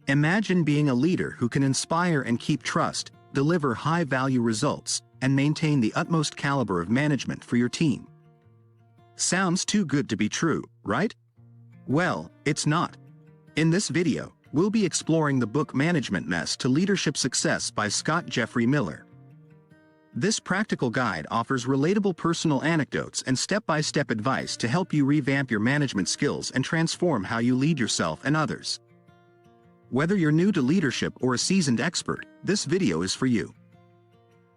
Imagine being a leader who can inspire and keep trust, deliver high-value results, and maintain the utmost caliber of management for your team. Sounds too good to be true, right? Well, it's not. In this video, we'll be exploring the book Management Mess to Leadership Success by Scott Jeffrey Miller. This practical guide offers relatable personal anecdotes and step-by-step advice to help you revamp your management skills and transform how you lead yourself and others. Whether you're new to leadership or a seasoned expert, this video is for you.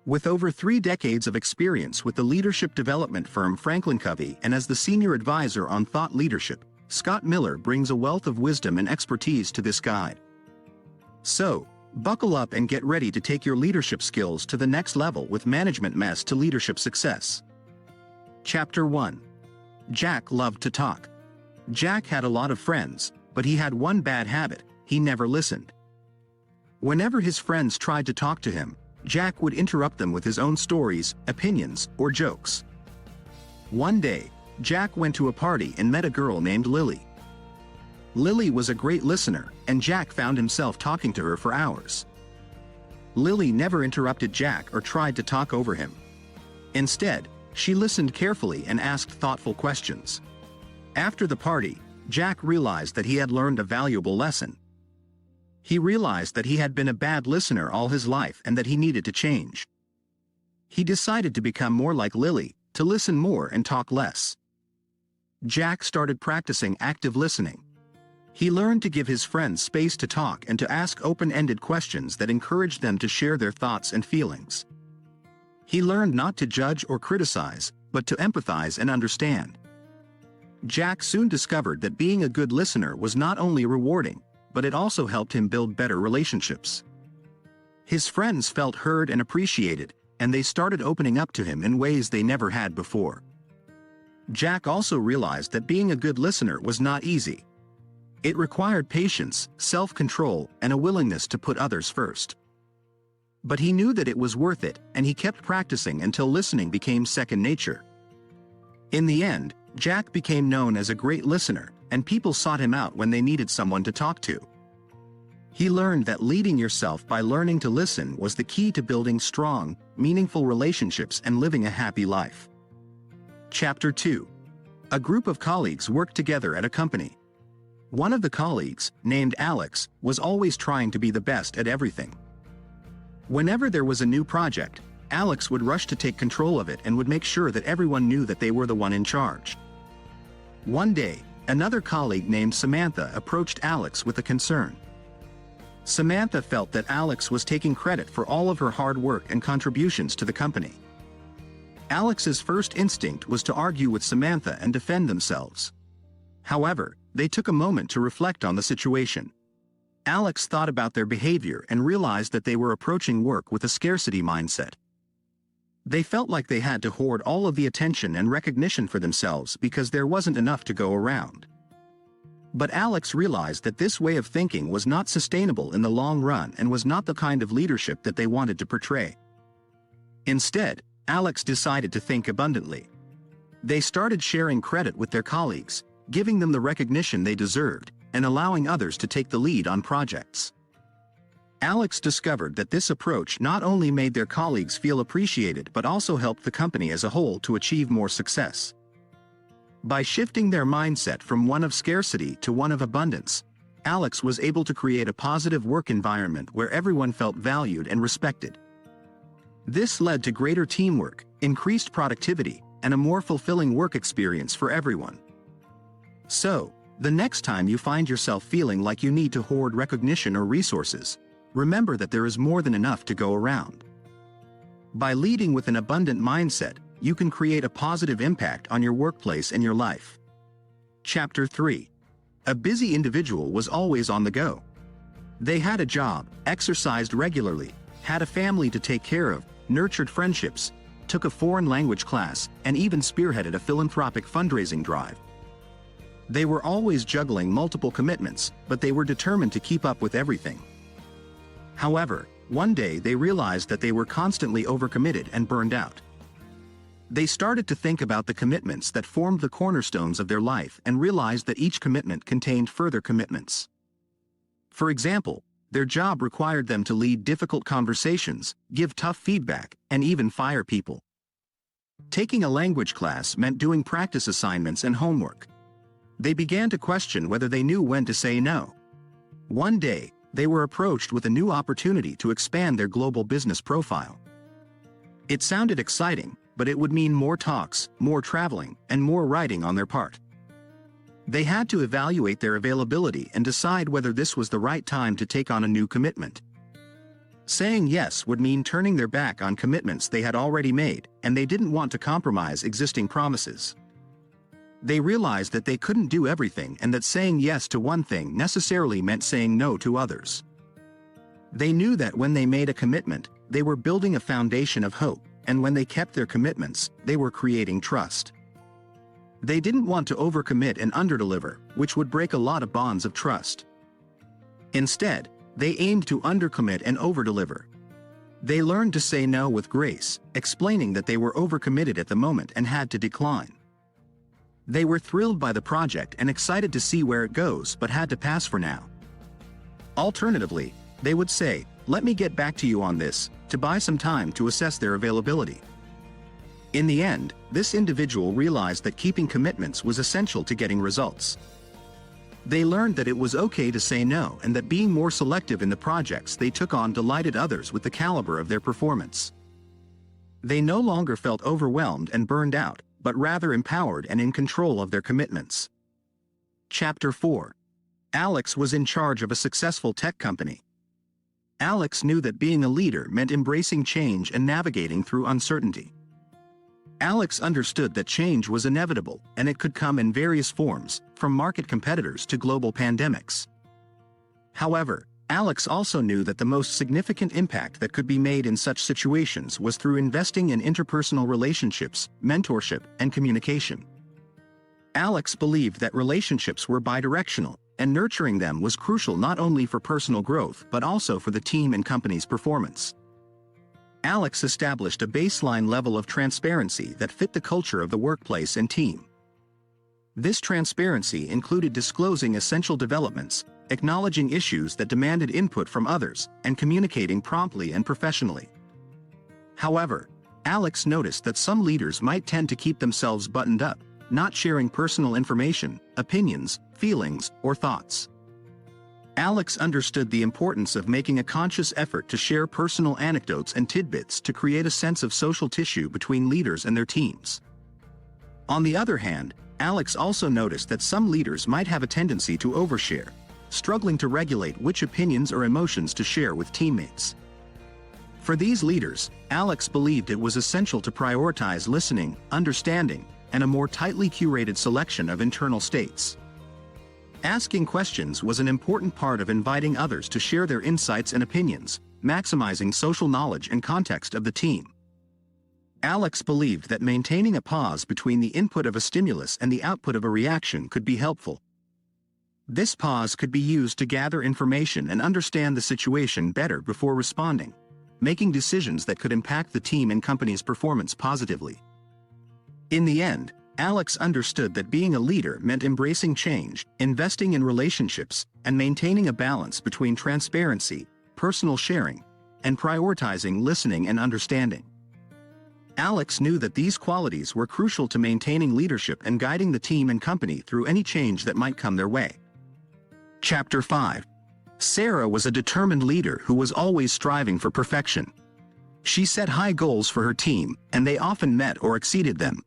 With over 3 decades of experience with the leadership development firm Franklin Covey and as the senior advisor on thought leadership, Scott Miller brings a wealth of wisdom and expertise to this guide. So, buckle up and get ready to take your leadership skills to the next level with Management Mess to Leadership Success. Chapter 1. Jack loved to talk. Jack had a lot of friends, but he had one bad habit: he never listened. Whenever his friends tried to talk to him, Jack would interrupt them with his own stories, opinions, or jokes. One day, Jack went to a party and met a girl named Lily. Lily was a great listener, and Jack found himself talking to her for hours. Lily never interrupted Jack or tried to talk over him. Instead, she listened carefully and asked thoughtful questions. After the party, Jack realized that he had learned a valuable lesson. He realized that he had been a bad listener all his life and that he needed to change. He decided to become more like Lily, to listen more and talk less. Jack started practicing active listening. He learned to give his friends space to talk and to ask open-ended questions that encouraged them to share their thoughts and feelings. He learned not to judge or criticize, but to empathize and understand. Jack soon discovered that being a good listener was not only rewarding, but it also helped him build better relationships. His friends felt heard and appreciated, and they started opening up to him in ways they never had before. Jack also realized that being a good listener was not easy. It required patience, self-control, and a willingness to put others first. But he knew that it was worth it, and he kept practicing until listening became second nature. In the end, Jack became known as a great listener, and people sought him out when they needed someone to talk to. He learned that leading yourself by learning to listen was the key to building strong, meaningful relationships and living a happy life. Chapter 2. A group of colleagues worked together at a company. One of the colleagues, named Alex, was always trying to be the best at everything. Whenever there was a new project, Alex would rush to take control of it and would make sure that everyone knew that they were the one in charge. One day, another colleague named Samantha approached Alex with a concern. Samantha felt that Alex was taking credit for all of her hard work and contributions to the company. Alex's first instinct was to argue with Samantha and defend themselves. However, they took a moment to reflect on the situation. Alex thought about their behavior and realized that they were approaching work with a scarcity mindset. They felt like they had to hoard all of the attention and recognition for themselves because there wasn't enough to go around. But Alex realized that this way of thinking was not sustainable in the long run and was not the kind of leadership that they wanted to portray. Instead, Alex decided to think abundantly. They started sharing credit with their colleagues, giving them the recognition they deserved, and allowing others to take the lead on projects. Alex discovered that this approach not only made their colleagues feel appreciated but also helped the company as a whole to achieve more success. By shifting their mindset from one of scarcity to one of abundance, Alex was able to create a positive work environment where everyone felt valued and respected. This led to greater teamwork, increased productivity, and a more fulfilling work experience for everyone. So, the next time you find yourself feeling like you need to hoard recognition or resources, remember that there is more than enough to go around. By leading with an abundant mindset, you can create a positive impact on your workplace and your life. Chapter 3. A busy individual was always on the go. They had a job, exercised regularly, had a family to take care of, nurtured friendships, took a foreign language class, and even spearheaded a philanthropic fundraising drive. They were always juggling multiple commitments, but they were determined to keep up with everything. However, one day they realized that they were constantly overcommitted and burned out. They started to think about the commitments that formed the cornerstones of their life and realized that each commitment contained further commitments. For example, their job required them to lead difficult conversations, give tough feedback, and even fire people. Taking a language class meant doing practice assignments and homework. They began to question whether they knew when to say no. One day, they were approached with a new opportunity to expand their global business profile. It sounded exciting, but it would mean more talks, more traveling, and more writing on their part. They had to evaluate their availability and decide whether this was the right time to take on a new commitment. Saying yes would mean turning their back on commitments they had already made, and they didn't want to compromise existing promises. They realized that they couldn't do everything and that saying yes to one thing necessarily meant saying no to others. They knew that when they made a commitment, they were building a foundation of hope, and when they kept their commitments, they were creating trust. They didn't want to overcommit and underdeliver, which would break a lot of bonds of trust. Instead, they aimed to undercommit and overdeliver. They learned to say no with grace, explaining that they were overcommitted at the moment and had to decline. They were thrilled by the project and excited to see where it goes, but had to pass for now. Alternatively, they would say, "Let me get back to you on this," to buy some time to assess their availability. In the end, this individual realized that keeping commitments was essential to getting results. They learned that it was okay to say no and that being more selective in the projects they took on delighted others with the caliber of their performance. They no longer felt overwhelmed and burned out, but rather empowered and in control of their commitments. Chapter 4. Alex was in charge of a successful tech company. Alex knew that being a leader meant embracing change and navigating through uncertainty. Alex understood that change was inevitable, and it could come in various forms, from market competitors to global pandemics. However, Alex also knew that the most significant impact that could be made in such situations was through investing in interpersonal relationships, mentorship, and communication. Alex believed that relationships were bidirectional, and nurturing them was crucial not only for personal growth but also for the team and company's performance. Alex established a baseline level of transparency that fit the culture of the workplace and team. This transparency included disclosing essential developments, acknowledging issues that demanded input from others, and communicating promptly and professionally. However, Alex noticed that some leaders might tend to keep themselves buttoned up, not sharing personal information, opinions, feelings, or thoughts. Alex understood the importance of making a conscious effort to share personal anecdotes and tidbits to create a sense of social tissue between leaders and their teams. On the other hand, Alex also noticed that some leaders might have a tendency to overshare, struggling to regulate which opinions or emotions to share with teammates. For these leaders, Alex believed it was essential to prioritize listening, understanding, and a more tightly curated selection of internal states. Asking questions was an important part of inviting others to share their insights and opinions, maximizing social knowledge and context of the team. Alex believed that maintaining a pause between the input of a stimulus and the output of a reaction could be helpful. This pause could be used to gather information and understand the situation better before responding, making decisions that could impact the team and company's performance positively. In the end, Alex understood that being a leader meant embracing change, investing in relationships, and maintaining a balance between transparency, personal sharing, and prioritizing listening and understanding. Alex knew that these qualities were crucial to maintaining leadership and guiding the team and company through any change that might come their way. Chapter 5. Sarah was a determined leader who was always striving for perfection. She set high goals for her team, and they often met or exceeded them.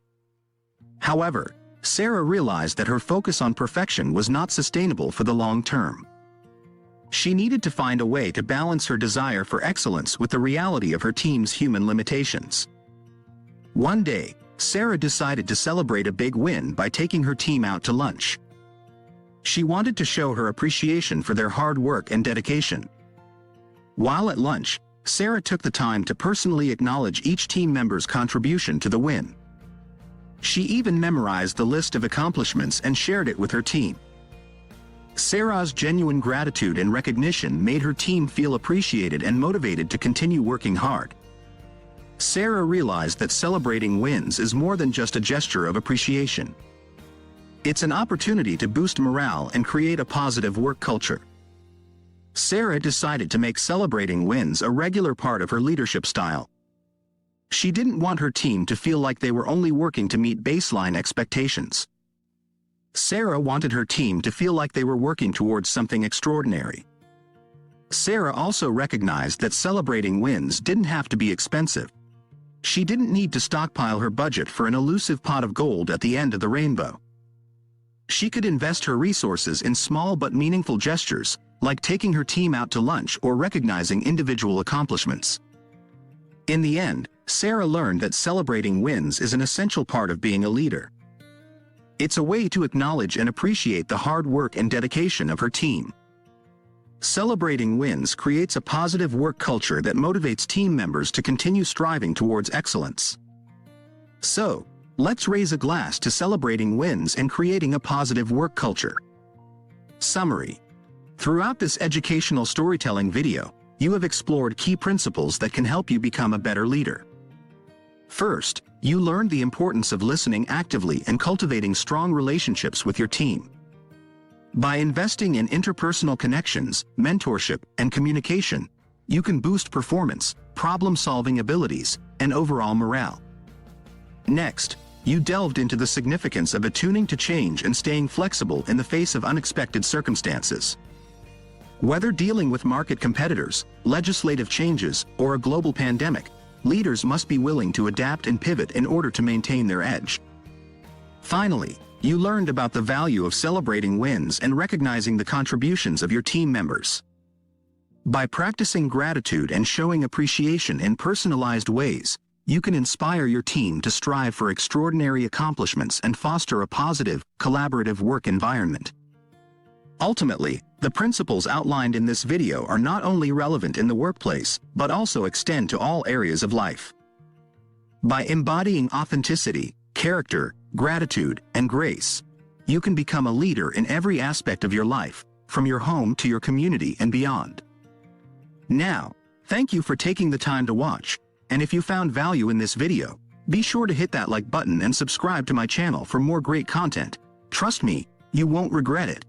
However, Sarah realized that her focus on perfection was not sustainable for the long term. She needed to find a way to balance her desire for excellence with the reality of her team's human limitations. One day, Sarah decided to celebrate a big win by taking her team out to lunch. She wanted to show her appreciation for their hard work and dedication. While at lunch, Sarah took the time to personally acknowledge each team member's contribution to the win. She even memorized the list of accomplishments and shared it with her team. Sarah's genuine gratitude and recognition made her team feel appreciated and motivated to continue working hard. Sarah realized that celebrating wins is more than just a gesture of appreciation. It's an opportunity to boost morale and create a positive work culture. Sarah decided to make celebrating wins a regular part of her leadership style. She didn't want her team to feel like they were only working to meet baseline expectations. Sarah wanted her team to feel like they were working towards something extraordinary. Sarah also recognized that celebrating wins didn't have to be expensive. She didn't need to stockpile her budget for an elusive pot of gold at the end of the rainbow. She could invest her resources in small but meaningful gestures, like taking her team out to lunch or recognizing individual accomplishments. In the end, Sarah learned that celebrating wins is an essential part of being a leader. It's a way to acknowledge and appreciate the hard work and dedication of her team. Celebrating wins creates a positive work culture that motivates team members to continue striving towards excellence. So, let's raise a glass to celebrating wins and creating a positive work culture. Summary. Throughout this educational storytelling video, you have explored key principles that can help you become a better leader. First, you learned the importance of listening actively and cultivating strong relationships with your team. By investing in interpersonal connections, mentorship, and communication, you can boost performance, problem-solving abilities, and overall morale. Next, you delved into the significance of attuning to change and staying flexible in the face of unexpected circumstances. Whether dealing with market competitors, legislative changes, or a global pandemic, leaders must be willing to adapt and pivot in order to maintain their edge. Finally, you learned about the value of celebrating wins and recognizing the contributions of your team members. By practicing gratitude and showing appreciation in personalized ways, you can inspire your team to strive for extraordinary accomplishments and foster a positive, collaborative work environment. Ultimately, the principles outlined in this video are not only relevant in the workplace, but also extend to all areas of life. By embodying authenticity, character, gratitude, and grace, you can become a leader in every aspect of your life, from your home to your community and beyond. Now, thank you for taking the time to watch, and if you found value in this video, be sure to hit that like button and subscribe to my channel for more great content. Trust me, you won't regret it.